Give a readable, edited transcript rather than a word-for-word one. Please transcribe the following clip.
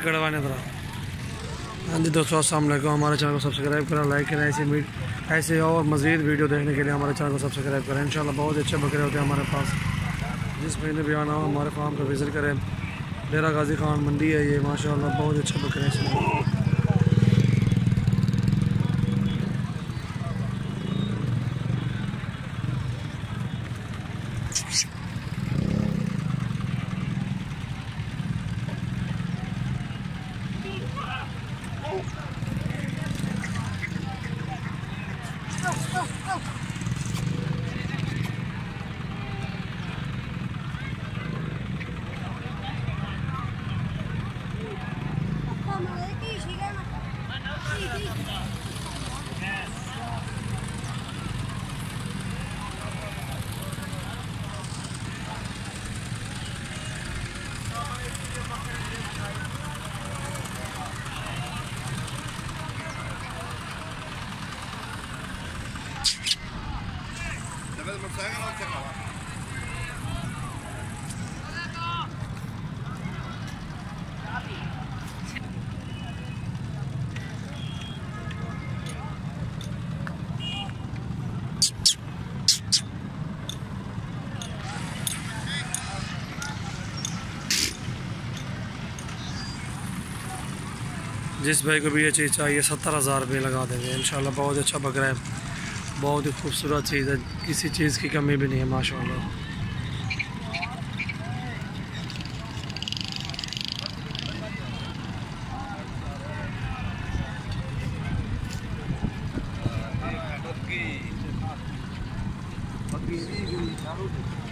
कड़वाने तरह। हाँ जी दोस्तों, अस्सलाम वालेकुम। हमारे चैनल को सब्सक्राइब करें, लाइक करें। ऐसे और मज़ीद वीडियो देखने के लिए हमारे चैनल को सब्सक्राइब करें। इंशाल्लाह बहुत अच्छे बकरे होते हैं हमारे पास। जिस महीने भी आना हो हमारे फार्म पर विज़िट करें। डेरा गाजी खान मंडी है ये, माशाल्लाह बहुत अच्छे बकरे हैं इसमें। जिस भाई को भी ये चीज़ चाहिए 70,000 रुपये लगा देंगे इंशाल्लाह। बहुत अच्छा बकरा है, बहुत ही खूबसूरत चीज़ है, किसी चीज़ की कमी भी नहीं है माशाल्लाह। Pag-ibig,